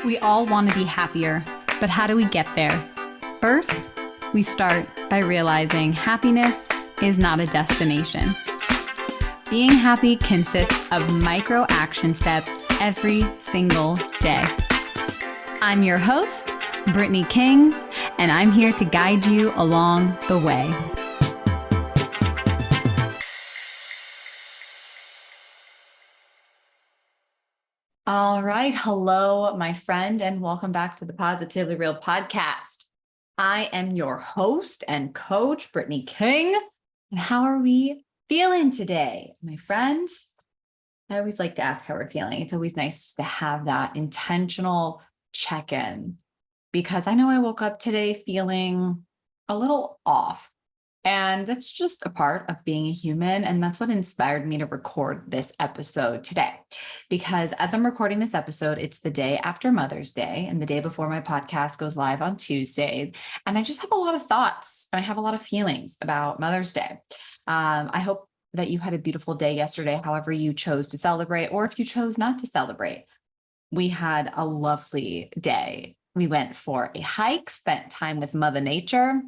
We all want to be happier, but how do we get there? First, we start by realizing happiness is not a destination. Being happy consists of micro action steps every single day. I'm your host, Brittny King, and I'm here to guide you along the way. All right. Hello, my friend, and welcome back to the Positively Real podcast. I am your host and coach, Brittny King. And how are we feeling today, my friend? I always like to ask how we're feeling. It's always nice to have that intentional check-in because I know I woke up today feeling a little off. And that's just a part of being a human. And that's what inspired me to record this episode today. Because as I'm recording this episode, it's the day after Mother's Day and the day before my podcast goes live on Tuesday. And I just have a lot of thoughts and I have a lot of feelings about Mother's Day. I hope that you had a beautiful day yesterday, however you chose to celebrate, or if you chose not to celebrate. We had a lovely day. We went for a hike, spent time with Mother Nature.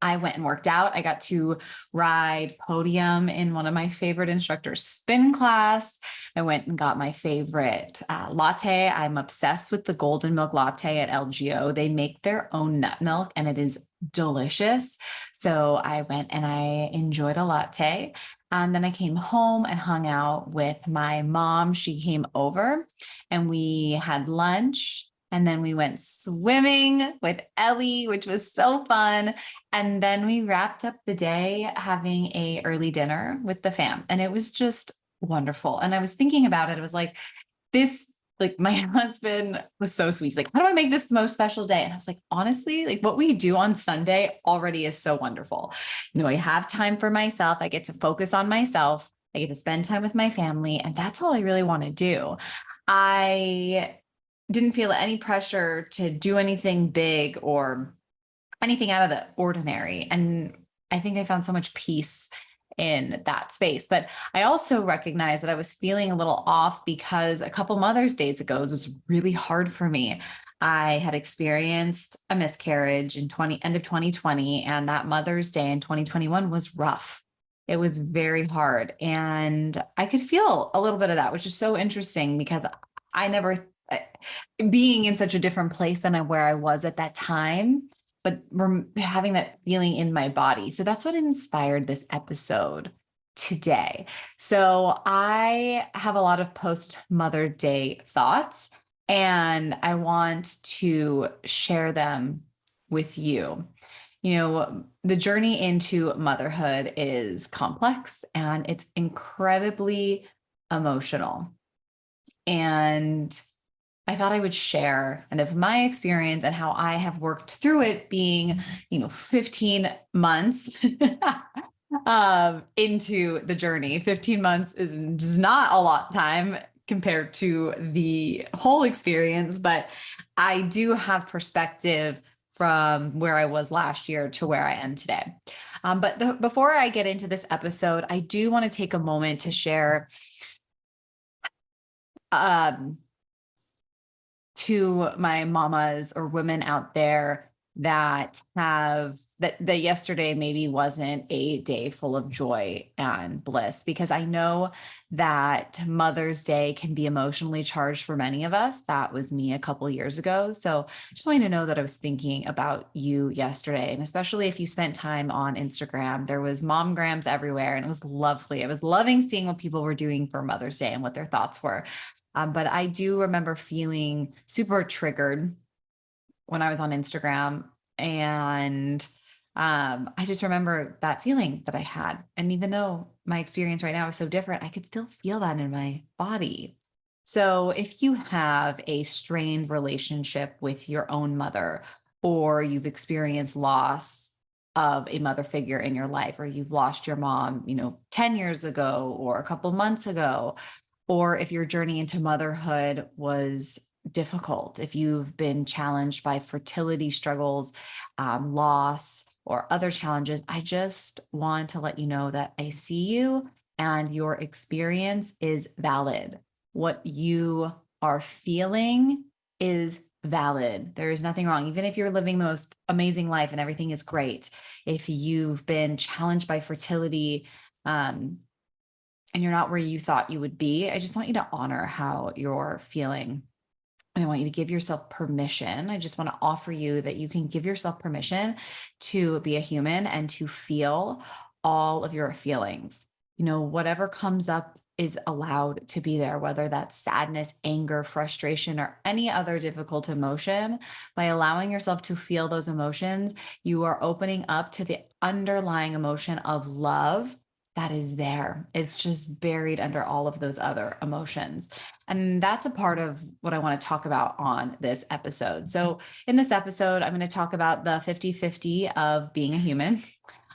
I went and worked out. I got to ride podium in one of my favorite instructors' spin class. I went and got my favorite latte. I'm obsessed with the golden milk latte at LGO. They make their own nut milk and it is delicious. So I went and I enjoyed a latte. And then I came home and hung out with my mom. She came over and we had lunch. And then we went swimming with Ellie, which was so fun. And then we wrapped up the day having a early dinner with the fam. And it was just wonderful. And I was thinking about it. It was like my husband was so sweet. He's like, how do I make this the most special day? And I was like, honestly, like what we do on Sunday already is so wonderful. I have time for myself. I get to focus on myself. I get to spend time with my family. And that's all I really want to do. I didn't feel any pressure to do anything big or anything out of the ordinary. And I think I found so much peace in that space. But I also recognized that I was feeling a little off because a couple Mother's Days ago, it was really hard for me. I had experienced a miscarriage in end of 2020, and that Mother's Day in 2021 was rough. It was very hard. And I could feel a little bit of that, which is so interesting because I never being in such a different place than where I was at that time, but having that feeling in my body. So that's what inspired this episode today. So I have a lot of post-Mother Day thoughts, and I want to share them with you. The journey into motherhood is complex and it's incredibly emotional. And I thought I would share kind of my experience and how I have worked through it being, 15 months into the journey. 15 months is not a lot of time compared to the whole experience, but I do have perspective from where I was last year to where I am today. But before I get into this episode, I do want to take a moment to share to my mamas or women out there that yesterday maybe wasn't a day full of joy and bliss, because I know that Mother's Day can be emotionally charged for many of us. That was me a couple of years ago. So just want you to know that I was thinking about you yesterday, and especially if you spent time on Instagram, there was momgrams everywhere and it was lovely. I was loving seeing what people were doing for Mother's Day and what their thoughts were. But I do remember feeling super triggered when I was on Instagram. And I just remember that feeling that I had. And even though my experience right now is so different, I could still feel that in my body. So if you have a strained relationship with your own mother, or you've experienced loss of a mother figure in your life, or you've lost your mom, 10 years ago or a couple months ago, or if your journey into motherhood was difficult, if you've been challenged by fertility struggles, loss, or other challenges, I just want to let you know that I see you and your experience is valid. What you are feeling is valid. There is nothing wrong. Even if you're living the most amazing life and everything is great, if you've been challenged by fertility, and you're not where you thought you would be, I just want you to honor how you're feeling. I want you to give yourself permission. I just want to offer you that you can give yourself permission to be a human and to feel all of your feelings. Whatever comes up is allowed to be there, whether that's sadness, anger, frustration, or any other difficult emotion. By allowing yourself to feel those emotions, you are opening up to the underlying emotion of love that is there. It's just buried under all of those other emotions. And that's a part of what I want to talk about on this episode. So, in this episode, I'm going to talk about the 50-50 of being a human.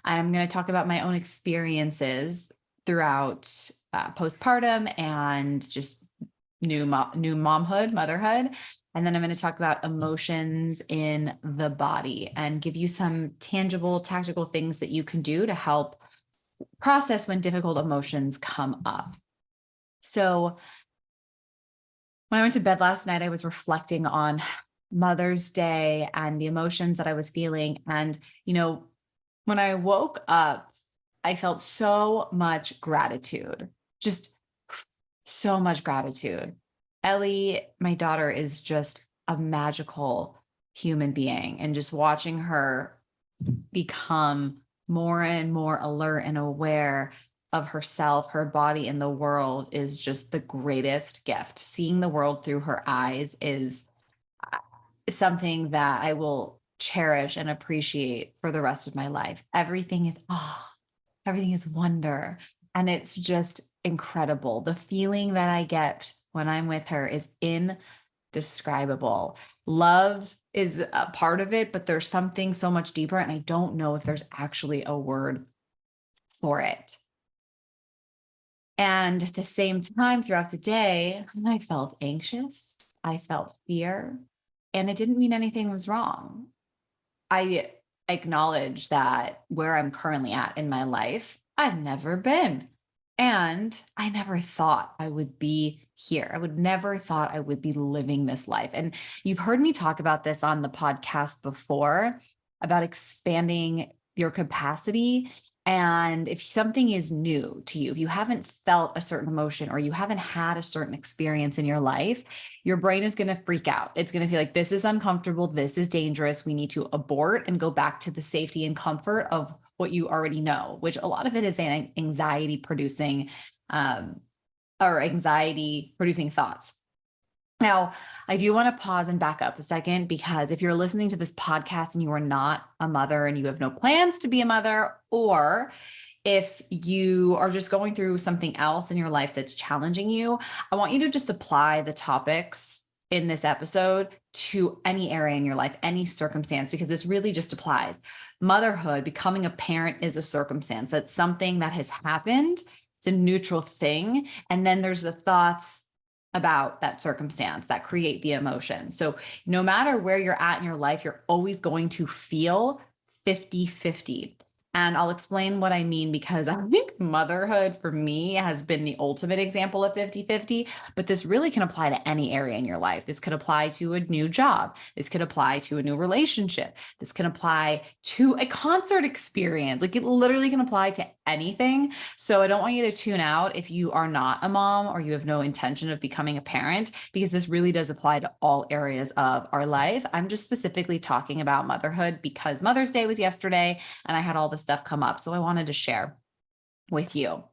I'm going to talk about my own experiences throughout postpartum and just new momhood, motherhood. And then I'm going to talk about emotions in the body and give you some tangible, tactical things that you can do to help process when difficult emotions come up. So when I went to bed last night, I was reflecting on Mother's Day and the emotions that I was feeling. And, when I woke up, I felt so much gratitude, just so much gratitude. Ellie, my daughter, is just a magical human being, and just watching her become more and more alert and aware of herself, her body, and the world is just the greatest gift. Seeing the world through her eyes is something that I will cherish and appreciate for the rest of my life. Everything is wonder. And it's just incredible. The feeling that I get when I'm with her is indescribable. Love is a part of it, but there's something so much deeper, and I don't know if there's actually a word for it. And at the same time, throughout the day, I felt anxious, I felt fear, and it didn't mean anything was wrong. I acknowledge that where I'm currently at in my life, I've never been. And I never thought I would be here. I would never thought I would be living this life. And you've heard me talk about this on the podcast before about expanding your capacity. And if something is new to you, if you haven't felt a certain emotion or you haven't had a certain experience in your life, your brain is going to freak out. It's going to feel like this is uncomfortable. This is dangerous. We need to abort and go back to the safety and comfort of what you already know, which a lot of it is an anxiety producing thoughts. Now, I do want to pause and back up a second, because if you're listening to this podcast and you are not a mother and you have no plans to be a mother, or if you are just going through something else in your life that's challenging you, I want you to just apply the topics in this episode to any area in your life, any circumstance, because this really just applies. Motherhood, becoming a parent, is a circumstance. That's something that has happened. It's a neutral thing. And then there's the thoughts about that circumstance that create the emotion. So no matter where you're at in your life, you're always going to feel 50-50. And I'll explain what I mean, because I think motherhood for me has been the ultimate example of 50-50, but this really can apply to any area in your life. This could apply to a new job. This could apply to a new relationship. This can apply to a concert experience. Like, it literally can apply to anything. So I don't want you to tune out if you are not a mom or you have no intention of becoming a parent, because this really does apply to all areas of our life. I'm just specifically talking about motherhood because Mother's Day was yesterday and I had all the stuff come up. So I wanted to share with you.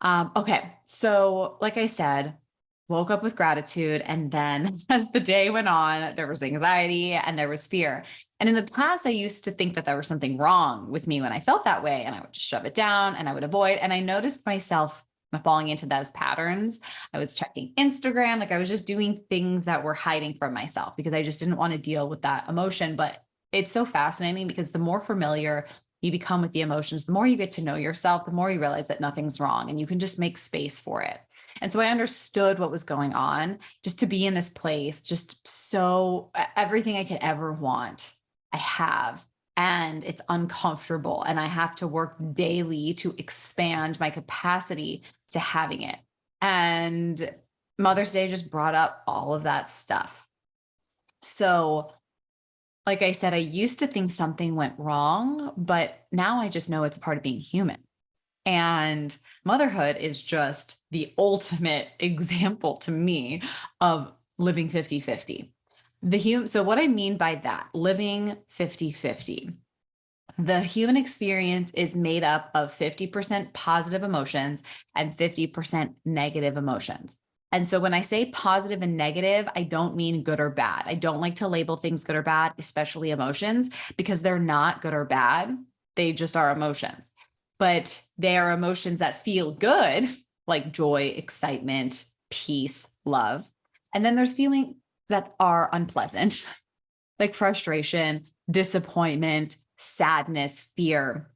Okay. So like I said, woke up with gratitude. And then as the day went on, there was anxiety and there was fear. And in the past, I used to think that there was something wrong with me when I felt that way. And I would just shove it down and I would avoid. And I noticed myself falling into those patterns. I was checking Instagram. Like, I was just doing things that were hiding from myself because I just didn't want to deal with that emotion. But it's so fascinating, because the more familiar you become with the emotions, the more you get to know yourself, the more you realize that nothing's wrong and you can just make space for it. And so I understood what was going on, just to be in this place, just so everything I could ever want, I have, and it's uncomfortable. And I have to work daily to expand my capacity to having it. And Mother's Day just brought up all of that stuff. So, like I said, I used to think something went wrong, but now I just know it's a part of being human. And motherhood is just the ultimate example to me of living 50-50. So what I mean by that, living 50-50. The human experience is made up of 50% positive emotions and 50% negative emotions. And so when I say positive and negative, I don't mean good or bad. I don't like to label things good or bad, especially emotions, because they're not good or bad. They just are emotions. But they are emotions that feel good, like joy, excitement, peace, love. And then there's feelings that are unpleasant, like frustration, disappointment, sadness, fear.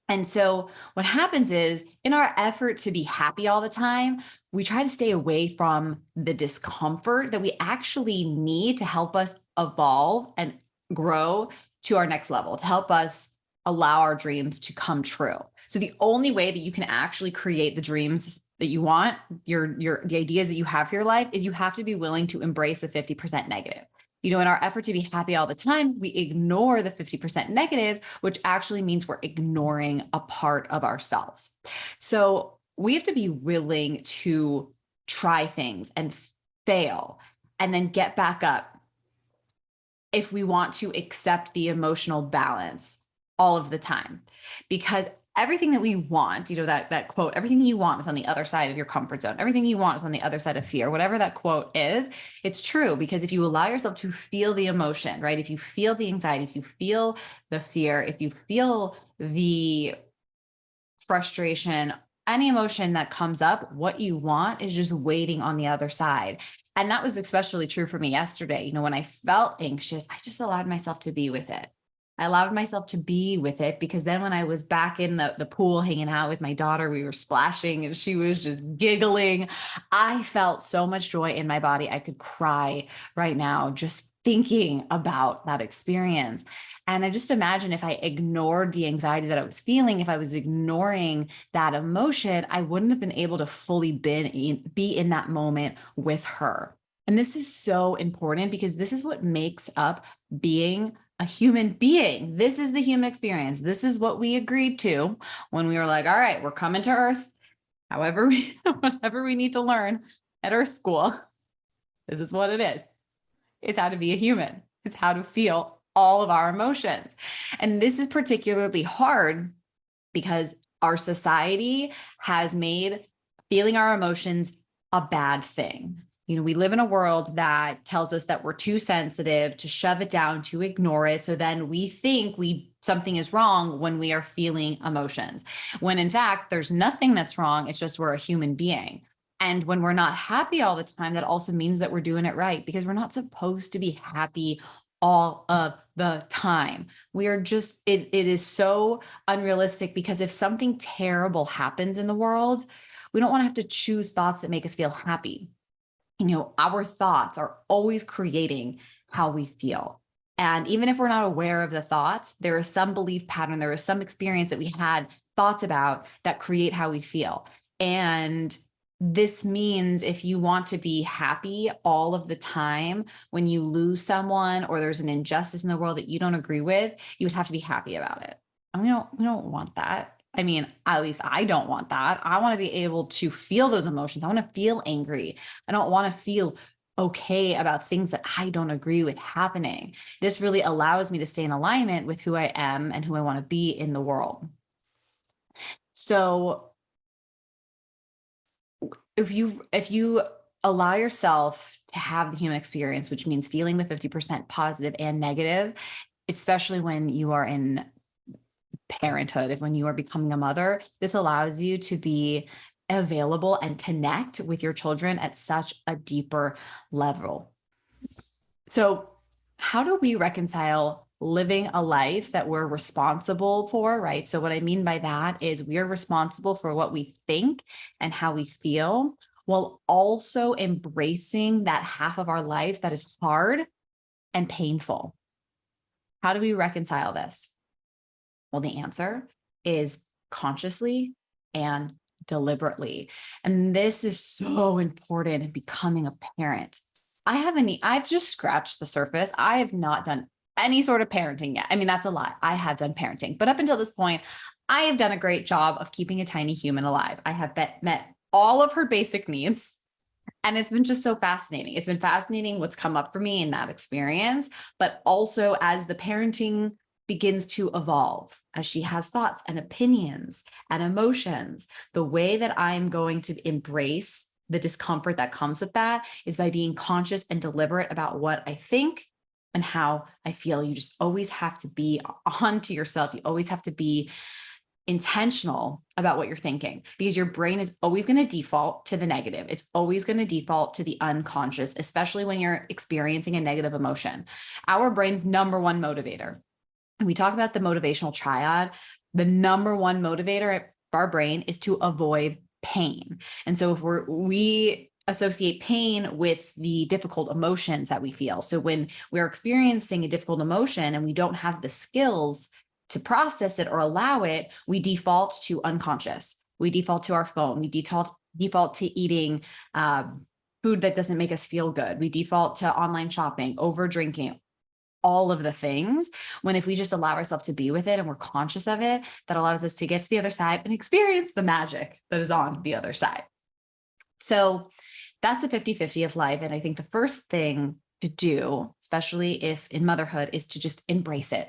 And so what happens is in our effort to be happy all the time, we try to stay away from the discomfort that we actually need to help us evolve and grow to our next level, to help us allow our dreams to come true. So the only way that you can actually create the dreams that you want, the ideas that you have for your life, is you have to be willing to embrace the 50% negative. In our effort to be happy all the time, we ignore the 50% negative, which actually means we're ignoring a part of ourselves. So we have to be willing to try things and fail and then get back up if we want to accept the emotional balance all of the time. Because everything that we want, that quote, everything you want is on the other side of your comfort zone. Everything you want is on the other side of fear. Whatever that quote is, it's true, because if you allow yourself to feel the emotion, right? If you feel the anxiety, if you feel the fear, if you feel the frustration, any emotion that comes up, what you want is just waiting on the other side. And that was especially true for me yesterday. When I felt anxious, I just allowed myself to be with it. I allowed myself to be with it, because then when I was back in the pool hanging out with my daughter, we were splashing and she was just giggling. I felt so much joy in my body. I could cry right now just thinking about that experience. And I just imagine if I ignored the anxiety that I was feeling, if I was ignoring that emotion, I wouldn't have been able to fully be in that moment with her. And this is so important, because this is what makes up being a human being. This is the human experience. This is what we agreed to when we were like, all right, we're coming to Earth. Whatever we need to learn at Earth School, this is what it is. It's how to be a human. It's how to feel all of our emotions. And this is particularly hard because our society has made feeling our emotions a bad thing. We live in a world that tells us that we're too sensitive, to shove it down, to ignore it. So then we think something is wrong when we are feeling emotions, when in fact, there's nothing that's wrong. It's just we're a human being. And when we're not happy all the time, that also means that we're doing it right, because we're not supposed to be happy all of the time. We are just, it is so unrealistic, because if something terrible happens in the world, we don't want to have to choose thoughts that make us feel happy. Our thoughts are always creating how we feel. And even if we're not aware of the thoughts, there is some belief pattern, there is some experience that we had thoughts about that create how we feel. And this means if you want to be happy all of the time, when you lose someone or there's an injustice in the world that you don't agree with, you would have to be happy about it. And we don't want that. I mean, at least I don't want that. I want to be able to feel those emotions. I want to feel angry. I don't want to feel okay about things that I don't agree with happening. This really allows me to stay in alignment with who I am and who I want to be in the world. So if you allow yourself to have the human experience, which means feeling the 50% positive and negative, especially when you are in parenthood, if when you are becoming a mother, this allows you to be available and connect with your children at such a deeper level. So how do we reconcile living a life that we're responsible for, right? So what I mean by that is we are responsible for what we think and how we feel, while also embracing that half of our life that is hard and painful. How do we reconcile this? Well, the answer is consciously and deliberately. And this is so important in becoming a parent. I've just scratched the surface. I have not done any sort of parenting yet. I mean, that's a lie. I have done parenting, but up until this point, I have done a great job of keeping a tiny human alive. I have met all of her basic needs. And it's been just so fascinating. It's been fascinating what's come up for me in that experience, but also as the parenting begins to evolve, as she has thoughts and opinions and emotions, the way that I'm going to embrace the discomfort that comes with that is by being conscious and deliberate about what I think and how I feel. You just always have to be on to yourself. You always have to be intentional about what you're thinking, because your brain is always going to default to the negative. It's always going to default to the unconscious, especially when you're experiencing a negative emotion. Our brain's number one motivator. And we talk about the motivational triad. The number one motivator of our brain is to avoid pain. And so if we associate pain with the difficult emotions that we feel. So when we're experiencing a difficult emotion and we don't have the skills to process it or allow it, we default to unconscious. We default to our phone. We default to eating food that doesn't make us feel good. We default to online shopping, over drinking, all of the things. When if we just allow ourselves to be with it and we're conscious of it, that allows us to get to the other side and experience the magic that is on the other side. So that's the 50-50 of life. And I think the first thing to do, especially if in motherhood, is to just embrace it.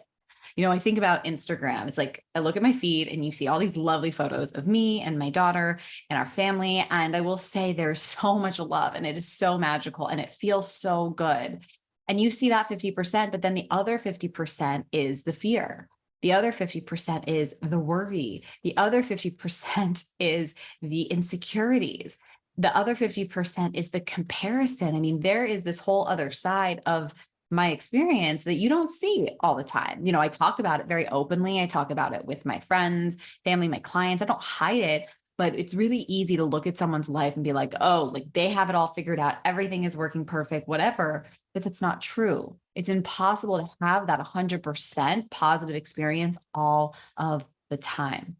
I think about Instagram. It's like I look at my feed and you see all these lovely photos of me and my daughter and our family. And I will say there's so much love and it is so magical and it feels so good. And you see that 50%, but then the other 50% is the fear. The other 50% is the worry. The other 50% is the insecurities. The other 50% is the comparison. I mean, there is this whole other side of my experience that you don't see all the time. I talk about it very openly. I talk about it with my friends, family, my clients. I don't hide it, but it's really easy to look at someone's life and be like, oh, like they have it all figured out. Everything is working perfect, whatever. But that's not true. It's impossible to have that 100% positive experience all of the time.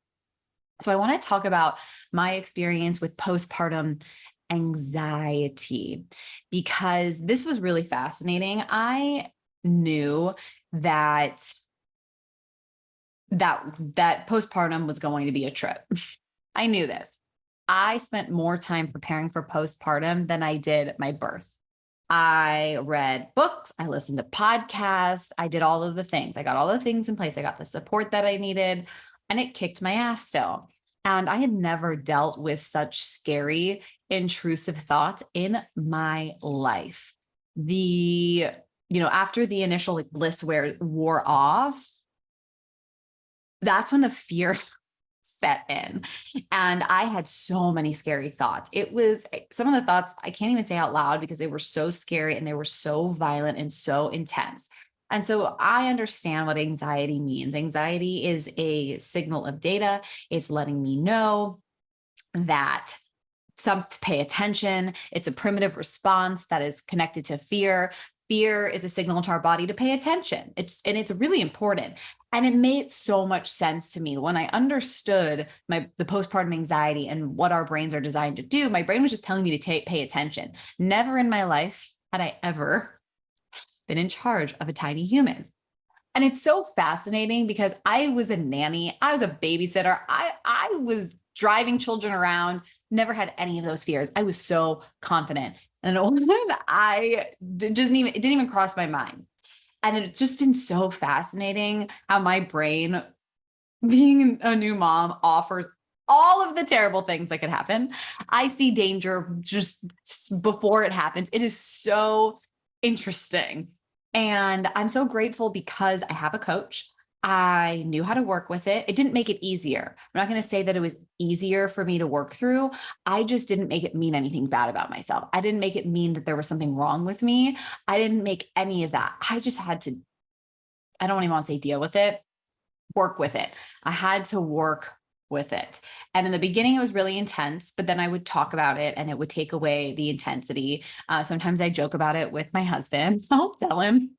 So I want to talk about my experience with postpartum anxiety, because this was really fascinating. I knew that postpartum was going to be a trip. I knew this. I spent more time preparing for postpartum than I did my birth. I read books, I listened to podcasts, I did all of the things. I got all the things in place. I got the support that I needed, and it kicked my ass still. And I had never dealt with such scary, intrusive thoughts in my life. After the initial bliss wore off, that's when the fear set in. And I had so many scary thoughts. It was some of the thoughts I can't even say out loud because they were so scary and they were so violent and so intense. And so I understand what anxiety means. Anxiety is a signal of data. It's letting me know that pay attention. It's a primitive response that is connected to fear. Fear is a signal to our body to pay attention. It's really important. And it made so much sense to me when I understood the postpartum anxiety and what our brains are designed to do. My brain was just telling me to pay attention. Never in my life had I ever been in charge of a tiny human. And it's so fascinating because I was a nanny. I was a babysitter. I was driving children around, never had any of those fears. I was so confident. And it didn't even cross my mind. And it's just been so fascinating how my brain, being a new mom, offers all of the terrible things that could happen. I see danger just before it happens. It is so interesting. And I'm so grateful because I have a coach. I knew how to work with it. It didn't make it easier. I'm not going to say that it was easier for me to work through. I just didn't make it mean anything bad about myself. I didn't make it mean that there was something wrong with me. I didn't make any of that. I just had to, I don't even want to say deal with it, work with it. I had to work with it. And in the beginning, it was really intense, but then I would talk about it and it would take away the intensity. Sometimes I joke about it with my husband. I'll tell him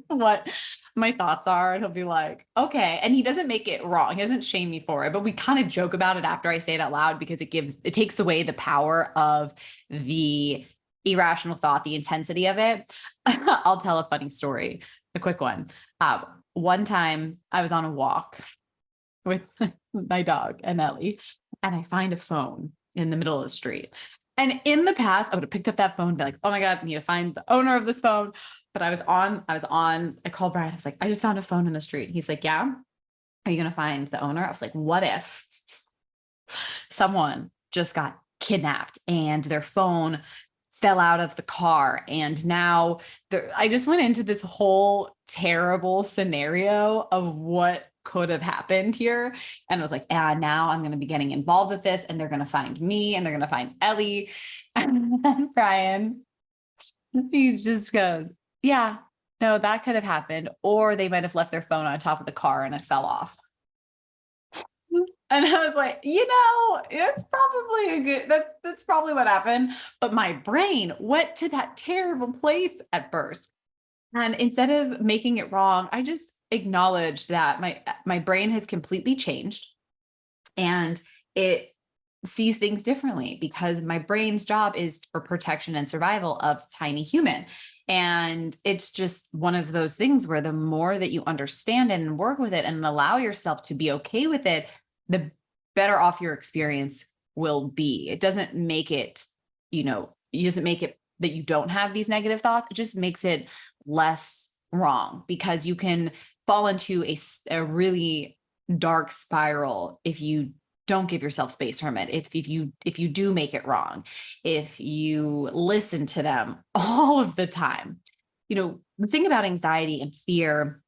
what my thoughts are, and he'll be like, okay. And he doesn't make it wrong. He doesn't shame me for it, but we kind of joke about it after I say it out loud because it takes away the power of the irrational thought, the intensity of it. I'll tell a funny story, a quick one. One time I was on a walk with my dog and Ellie, and I find a phone in the middle of the street. And in the past, I would have picked up that phone and be like, oh my God, I need to find the owner of this phone. But I called Brian. I was like, I just found a phone in the street. He's like, yeah, are you going to find the owner? I was like, what if someone just got kidnapped and their phone fell out of the car, and now I just went into this whole terrible scenario of what could have happened here. And I was like, now I'm going to be getting involved with this, and they're going to find me, and they're going to find Ellie. And then Brian, he just goes, yeah, no, that could have happened. Or they might have left their phone on top of the car and it fell off. And I was like, it's probably that's probably what happened. But my brain went to that terrible place at first. And instead of making it wrong, I just acknowledged that my brain has completely changed, and it sees things differently because my brain's job is for protection and survival of tiny human. And it's just one of those things where the more that you understand it and work with it and allow yourself to be okay with it, the better off your experience will be. It doesn't make it, that you don't have these negative thoughts. It just makes it less wrong, because you can fall into a really dark spiral if you don't give yourself space from it. If you do make it wrong, if you listen to them all of the time. The thing about anxiety and fear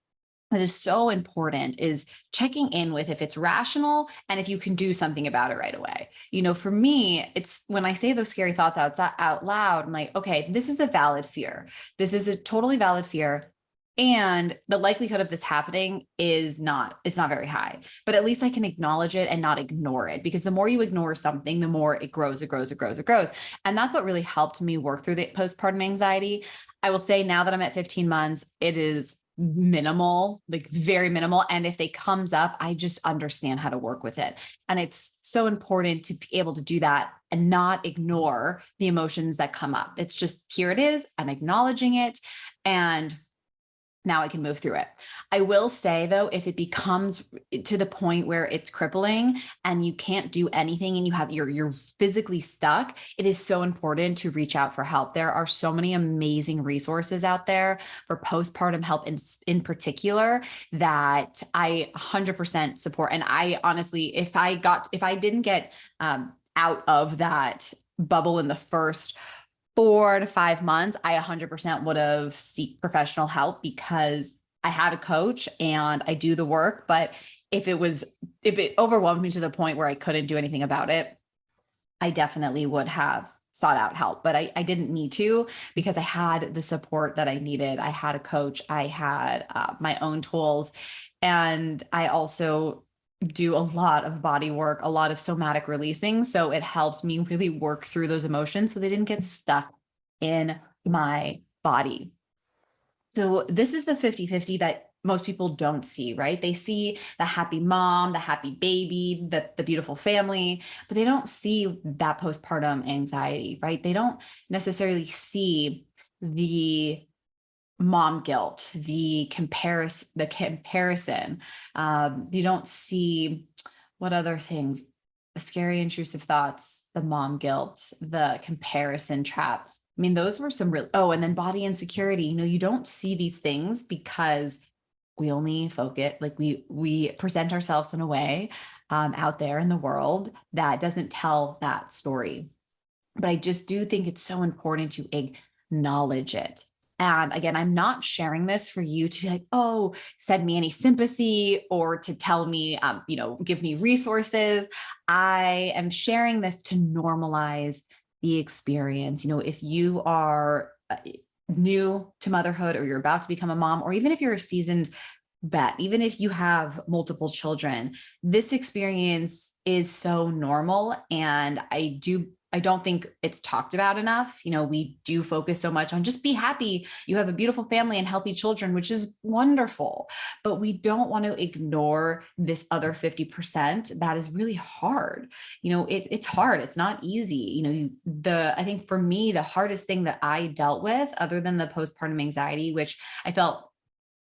that is so important is checking in with if it's rational and if you can do something about it right away. For me, it's when I say those scary thoughts out loud, I'm like, okay, this is a valid fear. This is a totally valid fear. And the likelihood of this happening it's not very high, but at least I can acknowledge it and not ignore it, because the more you ignore something, the more it grows. And that's what really helped me work through the postpartum anxiety. I will say now that I'm at 15 months, it is minimal, like very minimal. And if it comes up, I just understand how to work with it. And it's so important to be able to do that and not ignore the emotions that come up. It's just, here it is, I'm acknowledging it, and now I can move through it. I will say though, if it becomes to the point where it's crippling and you can't do anything and you're physically stuck, it is so important to reach out for help. There are so many amazing resources out there for postpartum help in particular that I 100% support. And I honestly, if I didn't get out of that bubble in the first 4 to 5 months, I 100% would have sought professional help, because I had a coach and I do the work. But if it overwhelmed me to the point where I couldn't do anything about it, I definitely would have sought out help. But I didn't need to, because I had the support that I needed. I had a coach, I had my own tools, and I also do a lot of body work, a lot of somatic releasing. So it helps me really work through those emotions so they didn't get stuck in my body. So this is the 50-50 that most people don't see, right? They see the happy mom, the happy baby, the beautiful family, but they don't see that postpartum anxiety, right? They don't necessarily see the mom guilt, the comparison. You don't see what other things, the scary intrusive thoughts, the mom guilt, the comparison trap. I mean, those were some real, and then body insecurity. You don't see these things because we only focus, like we present ourselves in a way out there in the world that doesn't tell that story. But I just do think it's so important to acknowledge it. And again, I'm not sharing this for you to be like, send me any sympathy or to tell me, give me resources. I am sharing this to normalize the experience. If you are new to motherhood, or you're about to become a mom, or even if you're a seasoned vet, even if you have multiple children, this experience is so normal. And I I don't think it's talked about enough. We do focus so much on just be happy. You have a beautiful family and healthy children, which is wonderful, but we don't want to ignore this other 50% that is really hard. It's hard. It's not easy. I think for me, the hardest thing that I dealt with, other than the postpartum anxiety, which I felt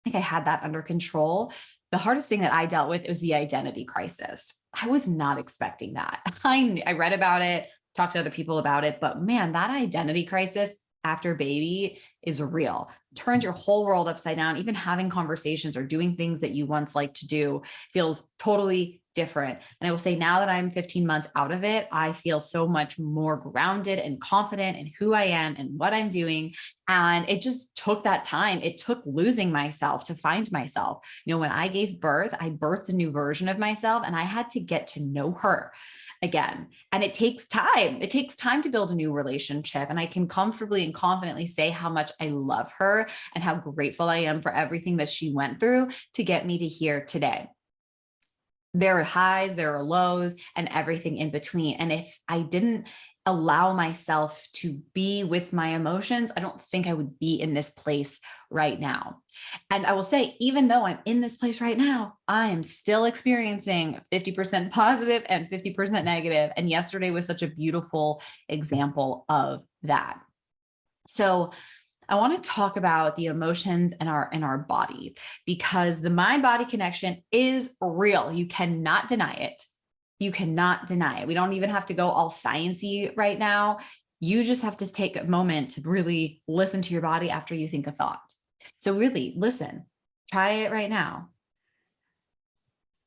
like I had that under control, the hardest thing that I dealt with was the identity crisis. I was not expecting that. I read about it, talked to other people about it, but man, that identity crisis after baby is real. Turns your whole world upside down. Even having conversations or doing things that you once liked to do feels totally different. And I will say, now that I'm 15 months out of it, I feel so much more grounded and confident in who I am and what I'm doing. And it just took that time. It took losing myself to find myself. When I gave birth, I birthed a new version of myself, and I had to get to know her again. And it takes time. It takes time to build a new relationship. And I can comfortably and confidently say how much I love her and how grateful I am for everything that she went through to get me to here today. There are highs, there are lows, and everything in between. And if I didn't allow myself to be with my emotions, I don't think I would be in this place right now. And I will say, even though I'm in this place right now, I am still experiencing 50% positive and 50% negative. And yesterday was such a beautiful example of that. So I want to talk about the emotions in our body, because the mind-body connection is real. You cannot deny it. You cannot deny it. We don't even have to go all sciencey right now. You just have to take a moment to really listen to your body after you think a thought. So really listen, try it right now.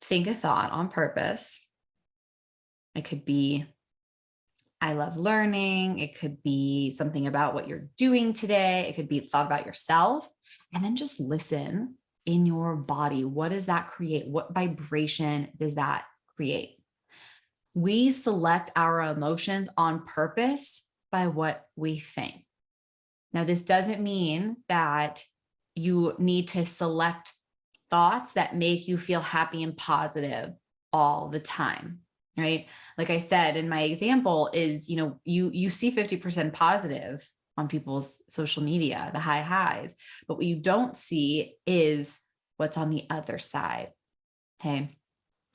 Think a thought on purpose. It could be, I love learning. It could be something about what you're doing today. It could be a thought about yourself. And then just listen in your body. What does that create? What vibration does that create? We select our emotions on purpose by what we think. Now, this doesn't mean that you need to select thoughts that make you feel happy and positive all the time, right? Like I said, in my example is, you see 50% positive on people's social media, the high highs, but what you don't see is what's on the other side. Okay.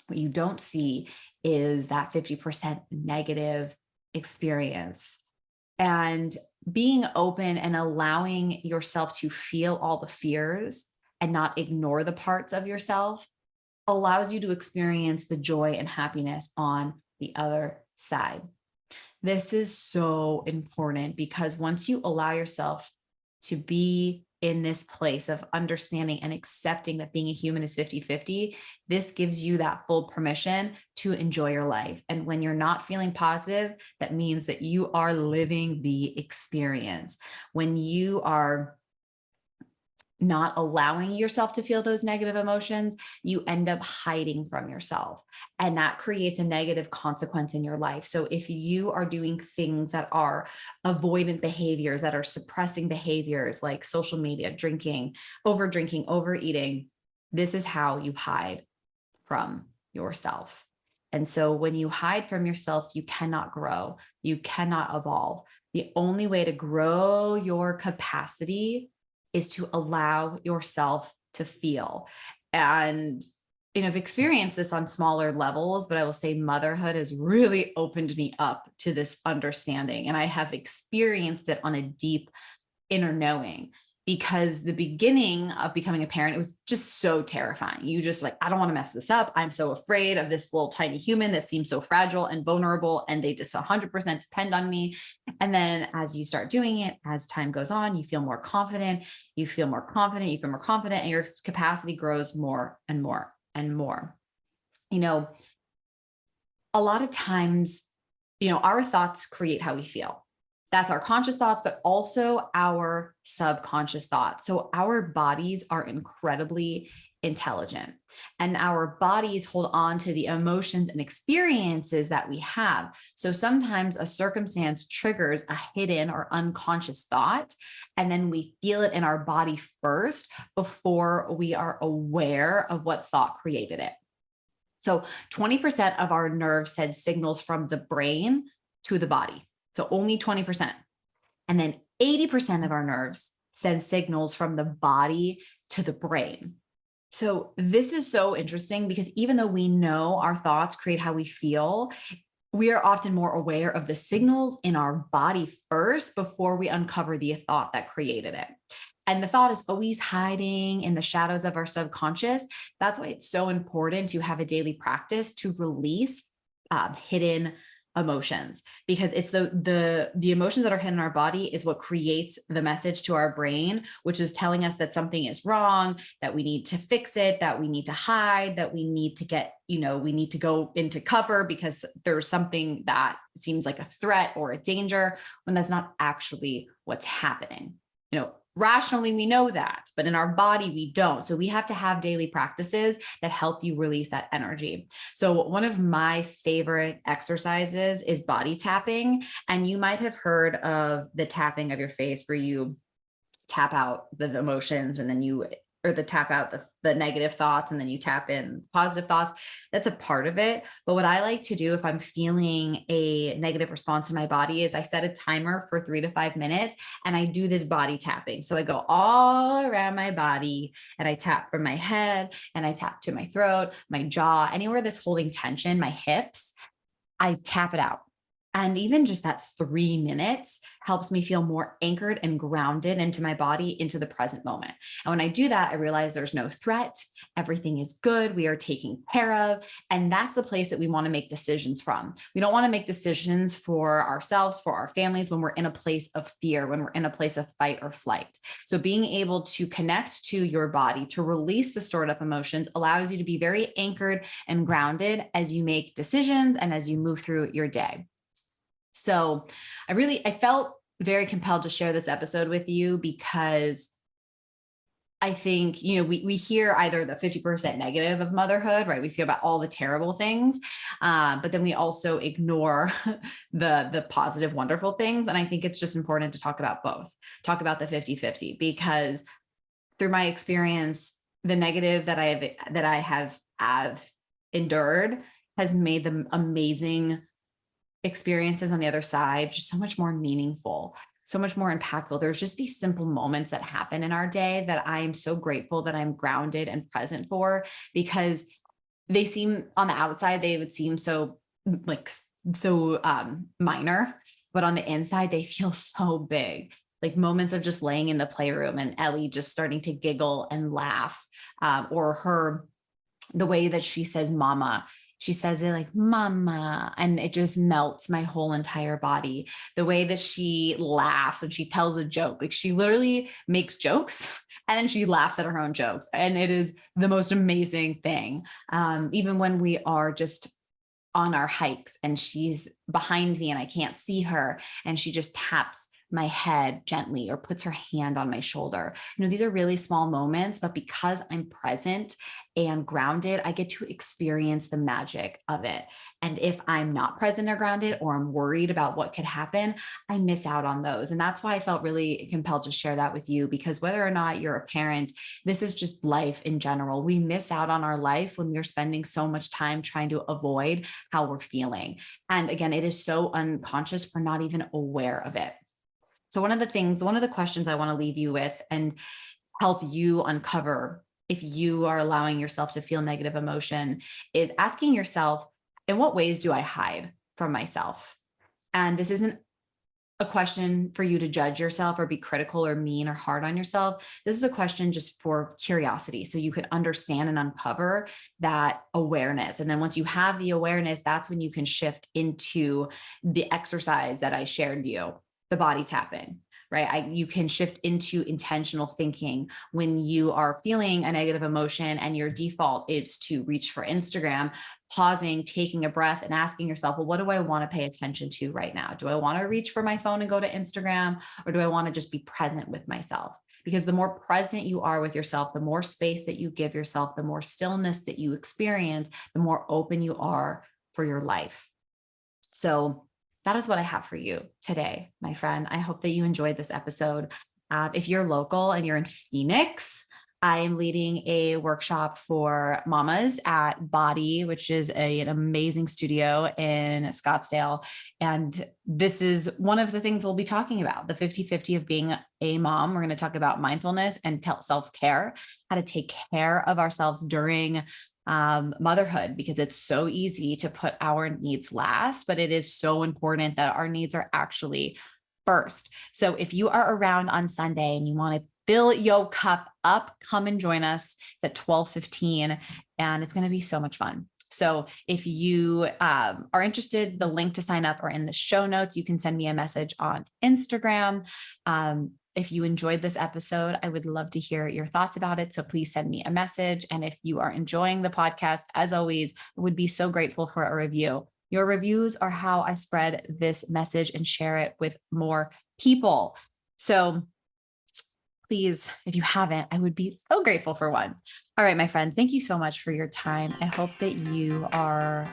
What you don't see is that 50% negative experience. And being open and allowing yourself to feel all the fears and not ignore the parts of yourself allows you to experience the joy and happiness on the other side. This is so important, because once you allow yourself to be in this place of understanding and accepting that being a human is 50-50, this gives you that full permission to enjoy your life. And when you're not feeling positive, that means that you are living the experience. When you are not allowing yourself to feel those negative emotions, you end up hiding from yourself. And that creates a negative consequence in your life. So if you are doing things that are avoidant behaviors, that are suppressing behaviors like social media, drinking, overeating, this is how you hide from yourself. And so when you hide from yourself, you cannot grow, you cannot evolve. The only way to grow your capacity is to allow yourself to feel. And, I've experienced this on smaller levels, but I will say motherhood has really opened me up to this understanding. And I have experienced it on a deep inner knowing, because the beginning of becoming a parent, it was just so terrifying. You just like, I don't want to mess this up. I'm so afraid of this little tiny human that seems so fragile and vulnerable, and they just 100% depend on me. And then as you start doing it, as time goes on, you feel more confident, and your capacity grows more and more and more. A lot of times, our thoughts create how we feel. That's our conscious thoughts, but also our subconscious thoughts. So our bodies are incredibly intelligent, and our bodies hold on to the emotions and experiences that we have. So sometimes a circumstance triggers a hidden or unconscious thought, and then we feel it in our body first before we are aware of what thought created it. So 20% of our nerves send signals from the brain to the body. So only 20%. And then 80% of our nerves send signals from the body to the brain. So this is so interesting because even though we know our thoughts create how we feel, we are often more aware of the signals in our body first before we uncover the thought that created it. And the thought is always hiding in the shadows of our subconscious. That's why it's so important to have a daily practice to release hidden emotions, because it's the emotions that are hidden in our body is what creates the message to our brain, which is telling us that something is wrong, that we need to fix it, that we need to hide, that we need to get, we need to go into cover because there's something that seems like a threat or a danger, when that's not actually what's happening. Rationally, we know that, but in our body, we don't. So we have to have daily practices that help you release that energy. So one of my favorite exercises is body tapping. And you might have heard of the tapping of your face where you tap out the emotions and then or the tap out the negative thoughts and then you tap in positive thoughts. That's a part of it. But what I like to do if I'm feeling a negative response in my body is I set a timer for 3 to 5 minutes and I do this body tapping. So I go all around my body and I tap from my head and I tap to my throat, my jaw, anywhere that's holding tension, my hips, I tap it out. And even just that 3 minutes helps me feel more anchored and grounded into my body, into the present moment. And when I do that, I realize there's no threat. Everything is good. We are taken care of. And that's the place that we want to make decisions from. We don't want to make decisions for ourselves, for our families, when we're in a place of fear, when we're in a place of fight or flight. So being able to connect to your body, to release the stored up emotions, allows you to be very anchored and grounded as you make decisions and as you move through your day. So I felt very compelled to share this episode with you because I think, we hear either the 50% negative of motherhood, right? We feel about all the terrible things, but then we also ignore the positive, wonderful things. And I think it's just important to talk about both, talk about the 50-50, because through my experience, the negative that I have endured has made them amazing experiences on the other side just so much more meaningful, so much more impactful. There's just these simple moments that happen in our day that I am so grateful that I'm grounded and present for, because they seem on the outside, they would seem so minor, but on the inside, they feel so big. Like moments of just laying in the playroom and Ellie just starting to giggle and laugh, or the way that she says mama. She says it like mama, and it just melts my whole entire body. The way that she laughs and she tells a joke, like she literally makes jokes and then she laughs at her own jokes. And it is the most amazing thing. Even when we are just on our hikes and she's behind me and I can't see her and she just taps my head gently or puts her hand on my shoulder. These are really small moments, but because I'm present and grounded, I get to experience the magic of it. And if I'm not present or grounded, or I'm worried about what could happen, I miss out on those. And that's why I felt really compelled to share that with you, because whether or not you're a parent, this is just life in general. We miss out on our life when we're spending so much time trying to avoid how we're feeling. And again, it is so unconscious, we're not even aware of it. So one of the questions I want to leave you with and help you uncover if you are allowing yourself to feel negative emotion is asking yourself, in what ways do I hide from myself? And this isn't a question for you to judge yourself or be critical or mean or hard on yourself. This is a question just for curiosity, so you can understand and uncover that awareness. And then once you have the awareness, that's when you can shift into the exercise that I shared with you, the body tapping, right? You can shift into intentional thinking when you are feeling a negative emotion and your default is to reach for Instagram, pausing, taking a breath and asking yourself, well, what do I want to pay attention to right now? Do I want to reach for my phone and go to Instagram, or do I want to just be present with myself? Because the more present you are with yourself, the more space that you give yourself, the more stillness that you experience, the more open you are for your life. So that is what I have for you today, my friend. I hope that you enjoyed this episode. If you're local and you're in Phoenix, I am leading a workshop for mamas at Body, which is an amazing studio in Scottsdale. And this is one of the things we'll be talking about, the 50-50 of being a mom. We're going to talk about mindfulness and self-care, how to take care of ourselves during motherhood, because it's so easy to put our needs last, but it is so important that our needs are actually first. So if you are around on Sunday and you want to fill your cup up, come and join us. It's at 12:15 and it's going to be so much fun. So if you are interested, the link to sign up are in the show notes. You can send me a message on Instagram. If you enjoyed this episode, I would love to hear your thoughts about it. So please send me a message. And if you are enjoying the podcast, as always, I would be so grateful for a review. Your reviews are how I spread this message and share it with more people. So please, if you haven't, I would be so grateful for one. All right, my friend, thank you so much for your time. I hope that you are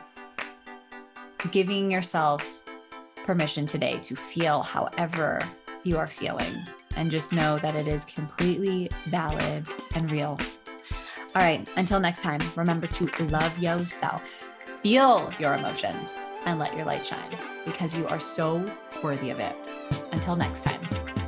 giving yourself permission today to feel however you are feeling, and just know that it is completely valid and real. All right, until next time, remember to love yourself, feel your emotions, and let your light shine, because you are so worthy of it. Until next time.